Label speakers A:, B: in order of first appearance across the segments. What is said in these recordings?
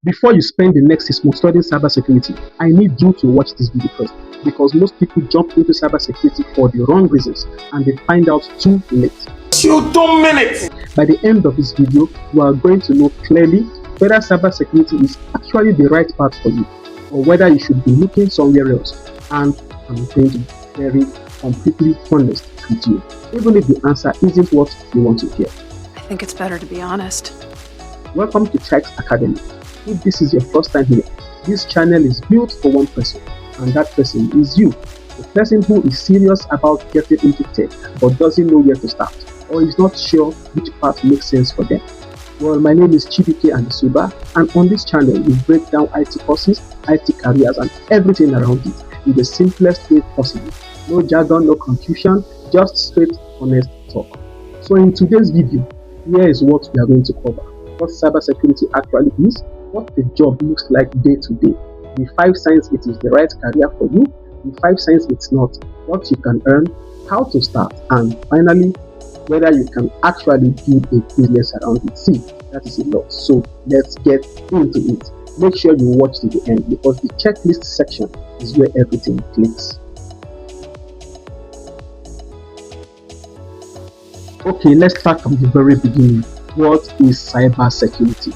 A: Before you spend the next 6 months studying cybersecurity, I need you to watch this video first, because most people jump into cybersecurity for the wrong reasons and they find out too late.
B: You 2 minutes!
A: By the end of this video, you are going to know clearly whether cybersecurity is actually the right path for you, or whether you should be looking somewhere else. And I'm going to be very completely honest with you, even if the answer isn't what you want to hear.
C: I think it's better to be honest.
A: Welcome to Chykes Academy. If this is your first time here, this channel is built for one person, and that person is you. The person who is serious about getting into tech but doesn't know where to start, or is not sure which path makes sense for them. Well, my name is Chibike and Suba, and on this channel we break down IT courses, IT careers, and everything around it in the simplest way possible. No jargon, no confusion, just straight, honest talk. So in today's video, here is what we are going to cover: what cybersecurity actually is, what the job looks like day to day, the 5 signs it is the right career for you, the 5 signs it's not, what you can earn, how to start, and finally, whether you can actually build a business around it. See, that is a lot. So let's get into it. Make sure you watch to the end, because the checklist section is where everything clicks. Okay, let's start from the very beginning. What is cybersecurity?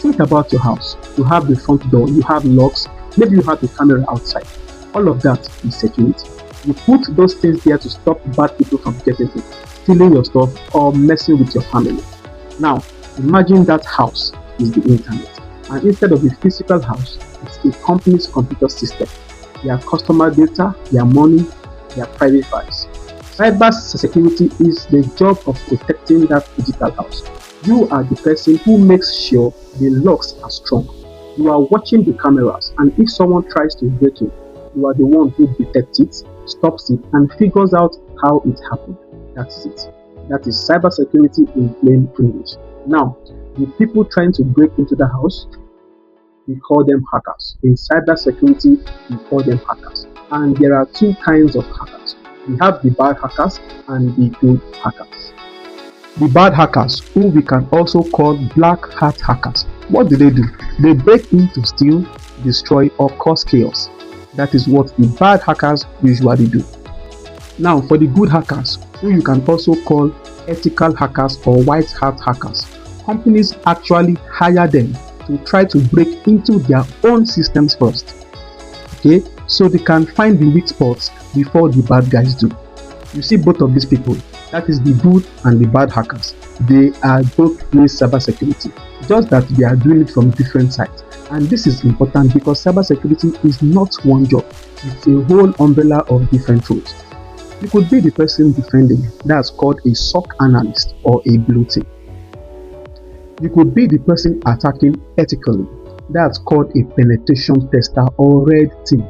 A: Think about your house. You have the front door, you have locks, maybe you have the camera outside. All of that is security. You put those things there to stop bad people from getting in, stealing your stuff, or messing with your family. Now, imagine that house is the internet, and instead of a physical house, it's a company's computer system, their customer data, their money, their private files. Cybersecurity is the job of protecting that digital house. You are the person who makes sure the locks are strong. You are watching the cameras, and if someone tries to break in, you are the one who detects it, stops it, and figures out how it happened. That is it. That is cybersecurity in plain English. Now, the people trying to break into the house, we call them hackers. In cybersecurity, we call them hackers. And there are 2 kinds of hackers. We have the bad hackers and the good hackers. The bad hackers, who we can also call black hat hackers, what do? They break in to steal, destroy, or cause chaos. That is what the bad hackers usually do. Now, for the good hackers, who you can also call ethical hackers or white hat hackers, companies actually hire them to try to break into their own systems first. Okay, so they can find the weak spots before the bad guys do. You see, both of these people, that is the good and the bad hackers, they are both doing cybersecurity, just that they are doing it from different sides. And this is important because cybersecurity is not one job, it's a whole umbrella of different roles. You could be the person defending, that's called a SOC Analyst or a blue team. You could be the person attacking ethically, that's called a penetration tester or red team.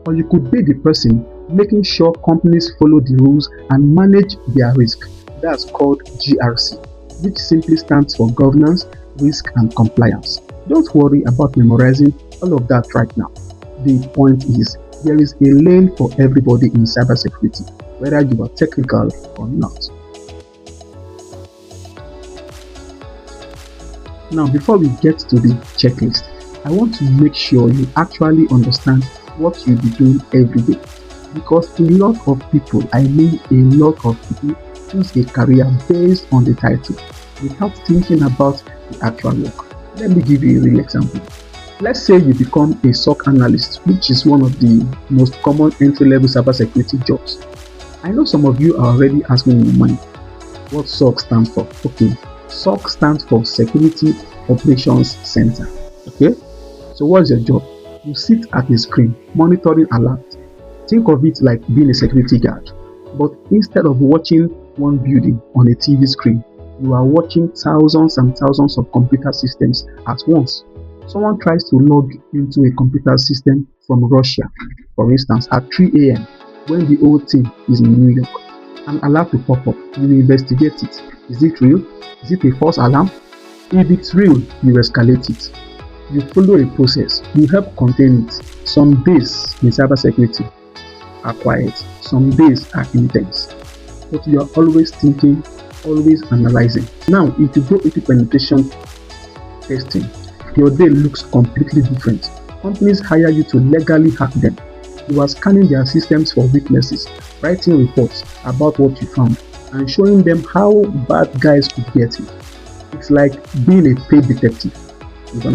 A: Or you could be the person making sure companies follow the rules and manage their risk, that's called GRC, which simply stands for governance, risk, and compliance. Don't worry about memorizing all of that right now. The point is, there is a lane for everybody in cybersecurity, whether you are technical or not. Now, before we get to the checklist, I want to make sure you actually understand what you'll be doing every day. Because a lot of people, I mean a lot of people, choose a career based on the title without thinking about the actual work. Let me give you a real example. Let's say you become a SOC analyst, which is one of the most common entry-level cybersecurity jobs. I know some of you are already asking in your mind, what SOC stands for? Okay, SOC stands for Security Operations Center. Okay, so what's your job? You sit at a screen monitoring alerts. Think of it like being a security guard, but instead of watching one building on a TV screen, you are watching thousands and thousands of computer systems at once. Someone tries to log into a computer system from Russia, for instance, at 3 a.m. when the whole team is in New York. An alert will pop up. You will investigate it. Is it real? Is it a false alarm? If it's real, you escalate it. You follow a process. You help contain it. Some days in cybersecurity are quiet. Some days are intense. But you are always thinking, always analyzing. Now, if you go into penetration testing, your day looks completely different. Companies hire you to legally hack them. You are scanning their systems for weaknesses, writing reports about what you found, and showing them how bad guys could get you. It's like being a paid detective.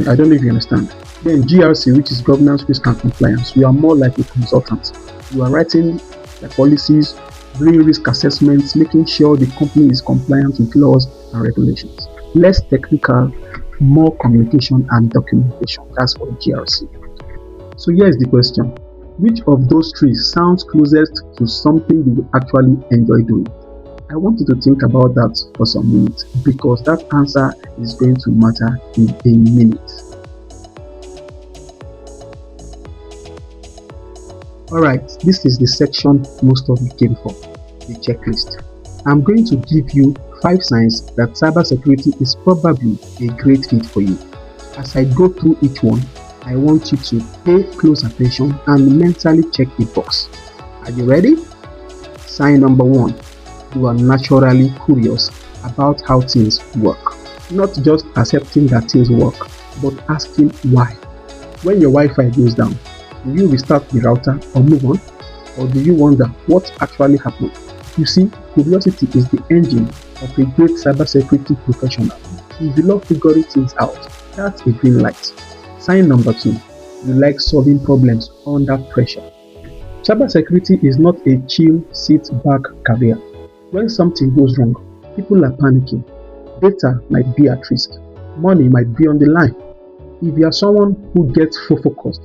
A: I don't know if you understand. Then GRC, which is governance, risk and compliance, you are more like a consultant. You are writing the policies, doing risk assessments, making sure the company is compliant with laws and regulations. Less technical, more communication and documentation. That's for GRC. So here's the question. Which of those three sounds closest to something you will actually enjoy doing? I want you to think about that for some minutes because that answer is going to matter in a minute. Alright, this is the section most of you came for, the checklist. I'm going to give you 5 signs that cybersecurity is probably a great fit for you. As I go through each one, I want you to pay close attention and mentally check the box. Are you ready? Sign number 1. You are naturally curious about how things work. Not just accepting that things work, but asking why. When your Wi-Fi goes down, do you restart the router or move on? Or do you wonder what actually happened? You see, curiosity is the engine of a great cybersecurity professional. If you love figuring things out, that's a green light. Sign number 2. You like solving problems under pressure. Cybersecurity is not a chill, sit-back career. When something goes wrong, people are panicking. Data might be at risk. Money might be on the line. If you are someone who gets focused,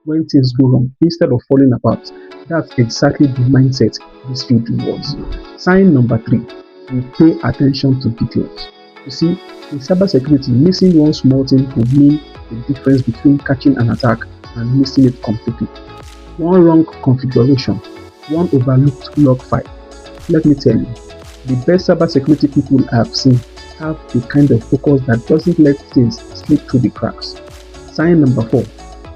A: when things go wrong instead of falling apart, that's exactly the mindset this field rewards. Sign number 3. You pay attention to details. You see, in cybersecurity, missing one small thing could mean the difference between catching an attack and missing it completely. One wrong configuration, one overlooked log file. Let me tell you, the best cybersecurity people I have seen have the kind of focus that doesn't let things slip through the cracks. Sign number 4.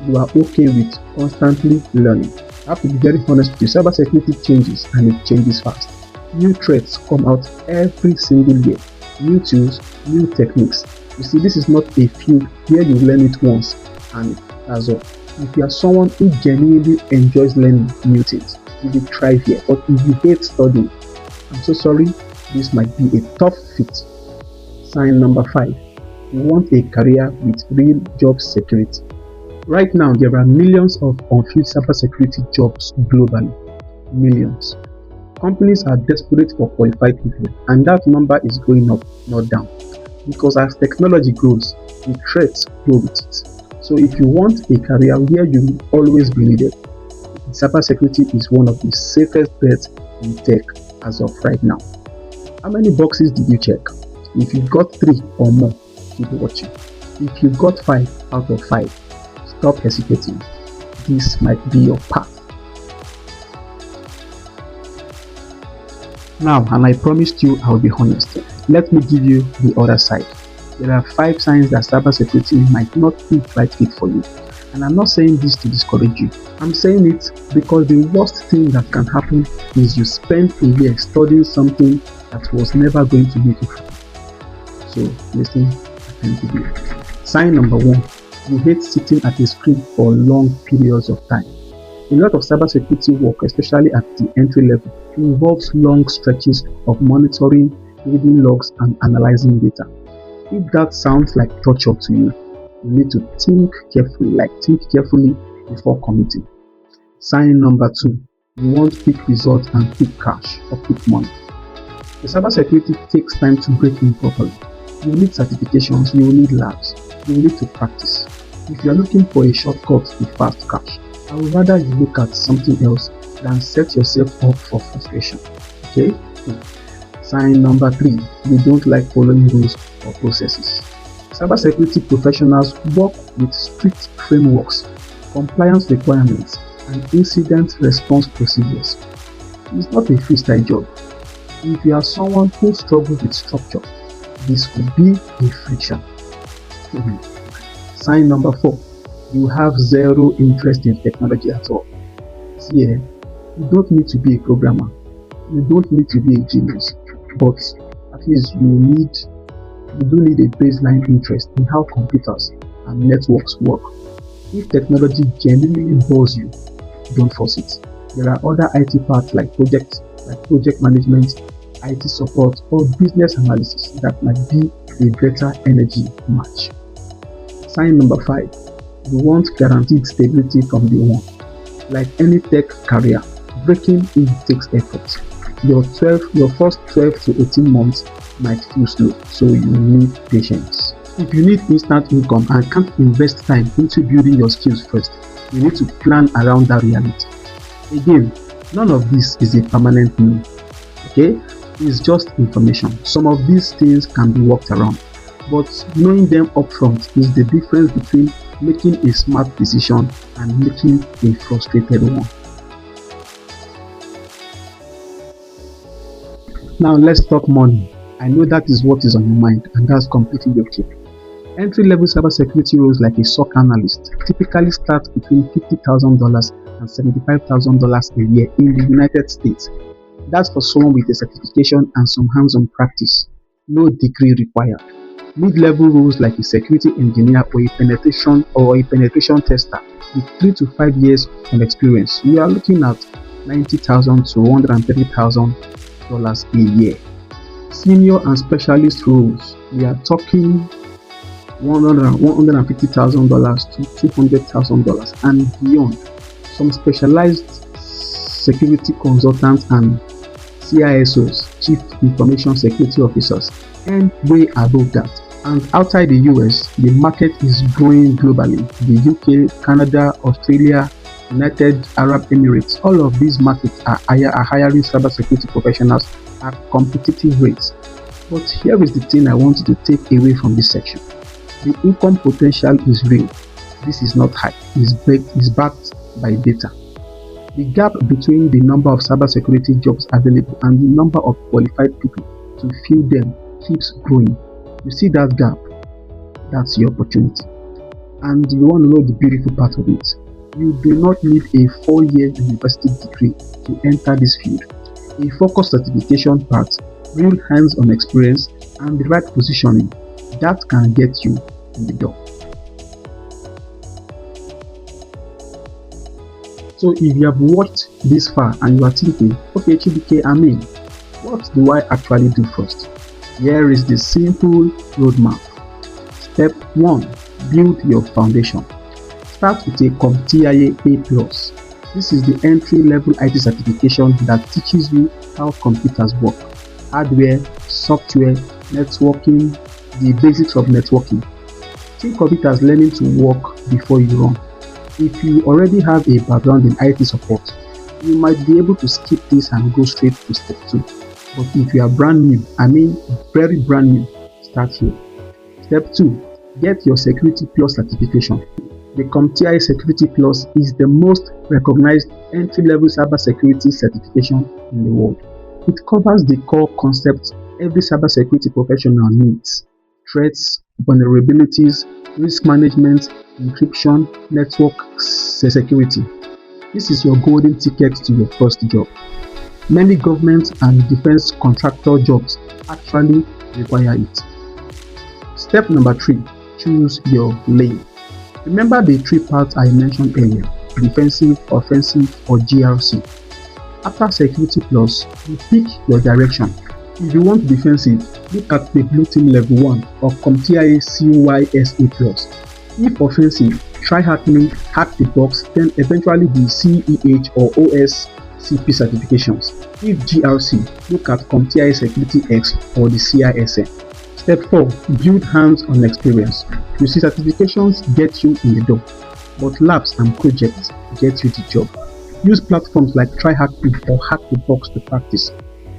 A: You are okay with constantly learning. I have to be very honest with you, cybersecurity changes and it changes fast. New threats come out every single year. New tools, new techniques. You see, this is not a field where you learn it once and that's all. If you are someone who genuinely enjoys learning new things, you will thrive here. But if you hate studying, I'm so sorry, this might be a tough fit. Sign number 5. You want a career with real job security. Right now, there are millions of unfilled cybersecurity jobs globally. Millions. Companies are desperate for qualified people, and that number is going up, not down. Because as technology grows, the threats grow with it. So if you want a career where you will always be needed, cybersecurity is one of the safest bets in tech as of right now. How many boxes did you check? If you got 3 or more, keep watching. If you got 5 out of 5, stop hesitating. This might be your path. Now, and I promised you I'll be honest, let me give you the other side. There are 5 signs that cybersecurity might not be the right fit for you. And I'm not saying this to discourage you. I'm saying it because the worst thing that can happen is you spend a year studying something that was never going to make you happy. So listen attentively. Sign number 1. You hate sitting at a screen for long periods of time. A lot of cybersecurity work, especially at the entry level, involves long stretches of monitoring, reading logs, and analyzing data. If that sounds like torture to you, you need to think carefully before committing. Sign number 2. You want quick results and quick cash or quick money. The cybersecurity takes time to break in properly. You need certifications, you need labs, you need to practice. If you are looking for a shortcut to fast cash, I would rather you look at something else than set yourself up for frustration. Okay? Sign number 3. You don't like following rules or processes. Cybersecurity professionals work with strict frameworks, compliance requirements, and incident response procedures. It's not a freestyle job. If you are someone who struggles with structure, this could be a friction. Sign number 4. You have zero interest in technology at all. See, you don't need to be a programmer. You don't need to be a genius. But at least you need you do need a baseline interest in how computers and networks work. If technology genuinely bores you, don't force it. There are other IT parts like project management, IT support, or business analysis that might be a better energy match. Sign number 5. You want guaranteed stability from day one. Like any tech career, breaking in takes effort. Your first 12 to 18 months might feel slow, so you need patience. If you need instant income and can't invest time into building your skills first, you need to plan around that reality. Again, none of this is a permanent no. Okay? It's just information. Some of these things can be worked around, but knowing them upfront is the difference between making a smart decision and making a frustrated one. Now let's talk money. I know that is what is on your mind, and that's completely okay. Entry-level cybersecurity roles like a SOC analyst typically start between $50,000 and $75,000 a year in the United States. That's for someone with a certification and some hands-on practice. No degree required. Mid-level roles like a security engineer or a penetration tester with 3 to 5 years of experience, we are looking at $90,000 to $130,000 a year. Senior and specialist roles, we are talking $150,000 to $200,000 and beyond. Some specialized security consultants and CISOs, Chief Information Security Officers, and way above that. And outside the US, the market is growing globally. The UK, Canada, Australia, United Arab Emirates, all of these markets are hiring cybersecurity professionals at competitive rates. But here is the thing I want you to take away from this section. The income potential is real. This is not hype. It's backed by data. The gap between the number of cybersecurity jobs available and the number of qualified people to fill them keeps growing. You see that gap? That's your opportunity. And you want to know the beautiful part of it. You do not need a 4-year university degree to enter this field. A focused certification path, real hands-on experience, and the right positioning, that can get you in the door. So if you have watched this far and you are thinking, okay Chibike, what do I actually do first? Here is the simple roadmap. Step 1. Build your foundation. Start with a CompTIA A+. This is the entry-level IT certification that teaches you how computers work, hardware, software, networking, the basics of networking. Think of it as learning to walk before you run. If you already have a background in IT support, you might be able to skip this and go straight to step 2. But if you are brand new, very brand new, start here. Step 2. Get your Security Plus certification. The CompTIA Security Plus is the most recognized entry-level cybersecurity certification in the world. It covers the core concepts every cybersecurity professional needs: threats, vulnerabilities, risk management, encryption, network security. This is your golden ticket to your first job. Many government and defense contractor jobs actually require it. Step number 3. Choose your lane. Remember the 3 parts I mentioned earlier: defensive, offensive, or GRC. After Security Plus, you pick your direction. If you want defensive, look at the Blue Team Level 1 or CompTIA CYSA+. If offensive, try Hack the Box, then eventually the CEH or OSCP certifications. If GRC, look at CompTIA Security X or the CISM. Step 4. Build hands-on experience. You see, certifications get you in the door, but labs and projects get you the job. Use platforms like TryHackMe or Hack the Box to practice.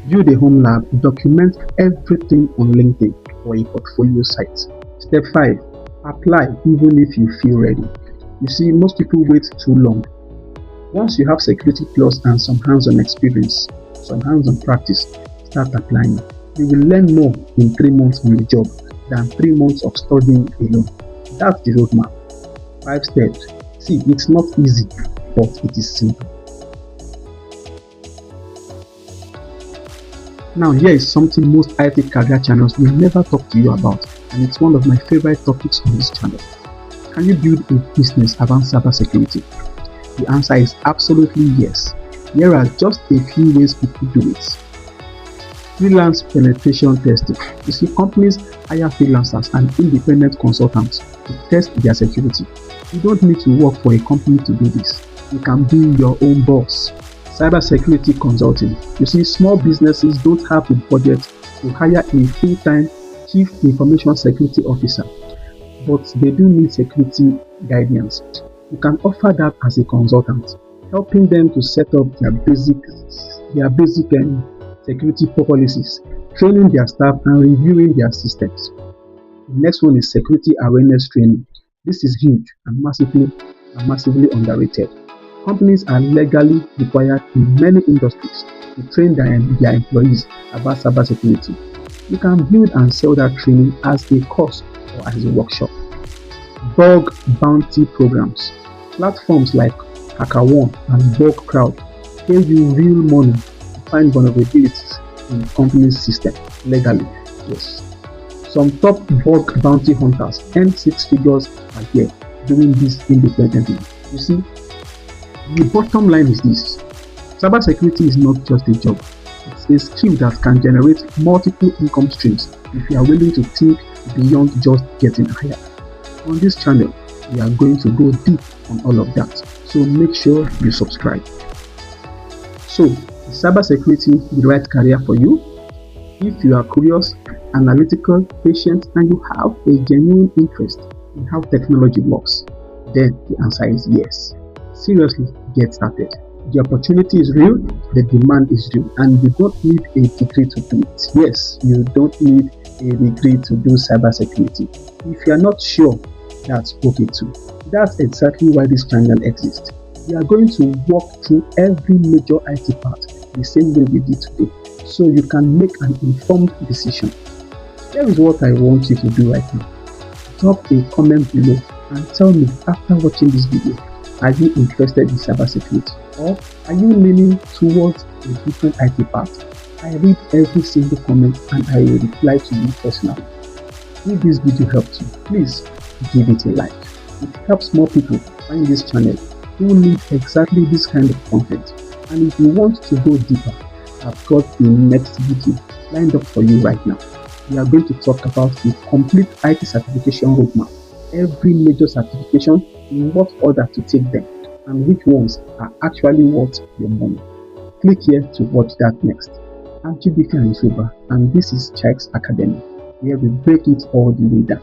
A: Build a home lab, document everything on LinkedIn or a portfolio site. Step 5. Apply even if you feel ready. You see, most people wait too long. Once you have Security Plus and some hands-on experience, some hands-on practice, start applying. You will learn more in 3 months on the job than 3 months of studying alone. That's the roadmap. 5 steps. See, it's not easy, but it is simple. Now, here is something most IT career channels will never talk to you about, and it's one of my favorite topics on this channel. Can you build a business around cybersecurity? The answer is absolutely yes. Here are just a few ways people do it. Freelance penetration testing. You see, companies hire freelancers and independent consultants to test their security. You don't need to work for a company to do this. You can be your own boss. Cybersecurity consulting. You see, small businesses don't have the budget to hire a full-time chief information security officer, but they do need security guidance. You can offer that as a consultant, helping them to set up their basic security policies, training their staff, and reviewing their systems. The next one is security awareness training. This is huge and massively underrated. Companies are legally required in many industries to train their employees about cybersecurity. You can build and sell that training as a course or as a workshop. Bug bounty programs. Platforms like HackerOne and Bug Crowd pay you real money to find vulnerabilities in company's system legally. Yes. Some top bug bounty hunters earn 6 figures a year doing this independently. You see, the bottom line is this: cybersecurity is not just a job, it's a skill that can generate multiple income streams if you are willing to think beyond just getting hired. On this channel, we are going to go deep on all of that, so make sure you subscribe. So, is cybersecurity the right career for you? If you are curious, analytical, patient, and you have a genuine interest in how technology works, then the answer is yes. Seriously, get started. The opportunity is real, the demand is real, and you don't need a degree to do it. Yes, you don't need a degree to do cybersecurity. If you are not sure, that's okay too. That's exactly why this channel exists. We are going to walk through every major IT part the same way we did today, so you can make an informed decision. Here is what I want you to do right now. Drop a comment below and tell me, after watching this video, are you interested in cybersecurity, or are you leaning towards a different IT path? I read every single comment and I will reply to you personally. If this video helped you, please give it a like. It helps more people find this channel who need exactly this kind of content. And if you want to go deeper, I've got the next video lined up for you right now. We are going to talk about the complete IT certification roadmap, every major certification, in what order to take them, and which ones are actually worth your money. Click here to watch that next. I'm Chybike and this is Chykes Academy, where we break it all the way down.